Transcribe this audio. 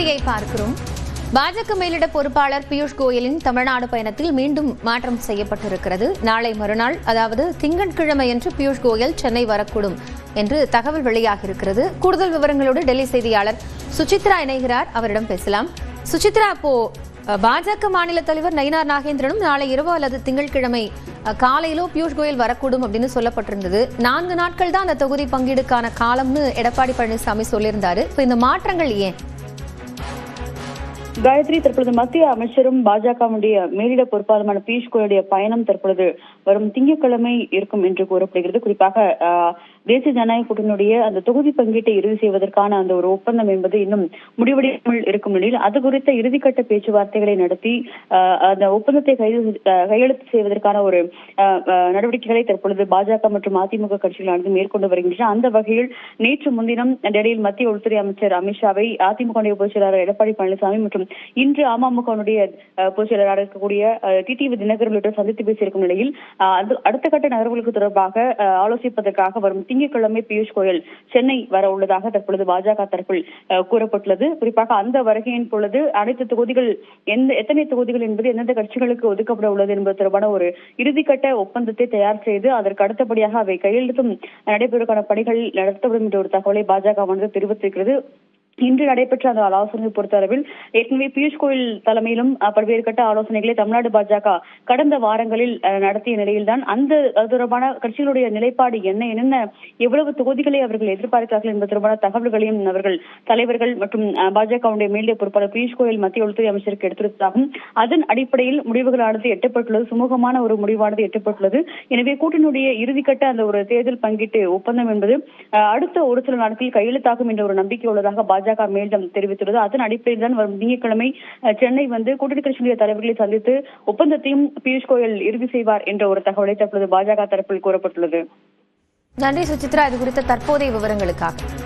செய்தியை பார்க்கிறோம். பாஜக மேலிட பொறுப்பாளர் பியூஷ் கோயலின் தமிழ்நாடு பயணத்தில் மீண்டும் மாற்றம் செய்யப்பட்டிருக்கிறது. நாளை மறுநாள், அதாவது திங்கட்கிழமையன்று பியூஷ் கோயல் சென்னை வரக்கூடும் என்று தகவல் வெளியாகியிருக்கிறது. கூடுதல் விவரங்களோடு டெல்லி செய்தியாளர் சுசித்ரா இணைகிறார். அவரிடம் பேசலாம். சுசித்ரா, அப்போ பாஜக மாநில தலைவர் நயினார் நாகேந்திரனும் நாளை இரவு அல்லது திங்கட்கிழமை காலையிலோ பியூஷ் கோயல் வரக்கூடும் அப்படின்னு சொல்லப்பட்டிருந்தது. 4 நாட்கள் தான் அந்த தொகுதி பங்கீடுக்கான காலம்னு எடப்பாடி பழனிசாமி சொல்லியிருந்தாரு. இப்போ இந்த மாற்றங்கள் ஏன்? காயத்ரி, தற்பொழுது மத்திய அமைச்சரும் பாஜகவுடைய மேலிட பொறுப்பாளருமான பியூஷ் கோயலுடைய பயணம் தற்பொழுது வரும் திங்கட்கிழமை இருக்கும் என்று கூறப்படுகிறது. குறிப்பாக தேசிய ஜனநாயக கூட்டணியுடைய அந்த தொகுதி பங்கீட்டை இறுதி செய்வதற்கான அந்த ஒரு ஒப்பந்தம் என்பது இன்னும் முடிவடையாமல் இருக்கும் நிலையில் அது குறித்த இறுதிக்கட்ட பேச்சுவார்த்தைகளை நடத்தி அந்த ஒப்பந்தத்தை கையெழுத்து செய்வதற்கான ஒரு நடவடிக்கைகளை தற்பொழுது பாஜக மற்றும் அதிமுக கட்சிகளானது மேற்கொண்டு வருகின்றன. அந்த வகையில் நேற்று முன்தினம் டெல்லியில் மத்திய உள்துறை அமைச்சர் அமித்ஷாவை அதிமுக பொதுச் செயலாளர் எடப்பாடி பழனிசாமி மற்றும் இன்று அமமுகவுடைய பொதுச் செயலராக இருக்கக்கூடிய டிடிவி தினகரன் உள்ளிட்டோர் சந்தித்து பேசியிருக்கும் நிலையில் அடுத்த கட்ட நகர்வுகளுக்கு தொடர்பாக ஆலோசிப்பதற்காக வரும் திங்கட்கிழமை பியூஷ் கோயல் சென்னை வர உள்ளதாக தற்பொழுது பாஜக தரப்பில் கூறப்பட்டுள்ளது. குறிப்பாக அந்த வருகையின் பொழுது அனைத்து தொகுதிகள் எத்தனை தொகுதிகள் என்பது எந்தெந்த கட்சிகளுக்கு ஒதுக்கப்பட உள்ளது என்பது தொடர்பான ஒரு இறுதிக்கட்ட ஒப்பந்தத்தை தயார் செய்து அதற்கு அடுத்தபடியாக அவை கையெழுத்தும் நடைபெறுவதற்கான பணிகள் நடத்தப்படும் என்ற ஒரு தகவலை பாஜக தெரிவித்திருக்கிறது. இன்று நடைபெற்ற அந்த ஆலோசனை பொறுத்தளவில் ஏற்கனவே பியூஷ் கோயல் தலைமையிலும் பல்வேறு கட்ட ஆலோசனைகளை தமிழ்நாடு பாஜக கடந்த வாரங்களில் நடத்திய நிலையில்தான் அந்த தொடர்பான கட்சிகளுடைய நிலைப்பாடு என்னென்ன எவ்வளவு தொகுதிகளை அவர்கள் எதிர்பார்க்கிறார்கள் என்பது தொடர்பான தகவல்களையும் அவர்கள் தலைவர்கள் மற்றும் பாஜகவுடைய மேலிட பொறுப்பாளர் பியூஷ் கோயல் மத்திய உள்துறை அமைச்சருக்கு எடுத்துரைத்ததாகும். அதன் அடிப்படையில் முடிவுகளானது எட்டப்பட்டுள்ளது. சுமூகமான ஒரு முடிவானது எட்டப்பட்டுள்ளது. எனவே கூட்டணியுடைய இறுதிக்கட்ட அந்த ஒரு தேர்தல் பங்கீட்டு ஒப்பந்தம் என்பது அடுத்த ஒரு சில நாட்களில் கையெழுத்தாகும் என்ற ஒரு நம்பிக்கை உள்ளதாக பாஜக மேலிடம் தெரிவித்துள்ளது. அதன் அடிப்படையில் தான் வரும் திங்கட்கிழமை சென்னை வந்து கூட்டணி கட்சியுடைய தலைவர்களை சந்தித்து ஒப்பந்தத்தையும் பியூஷ் கோயல் இறுதி செய்வார் என்ற ஒரு தகவலை தற்பொழுது பாஜக தரப்பில் கூறப்பட்டுள்ளது. நன்றி சுசித்ரா, இது குறித்த தற்போதைய விவரங்களுக்காக.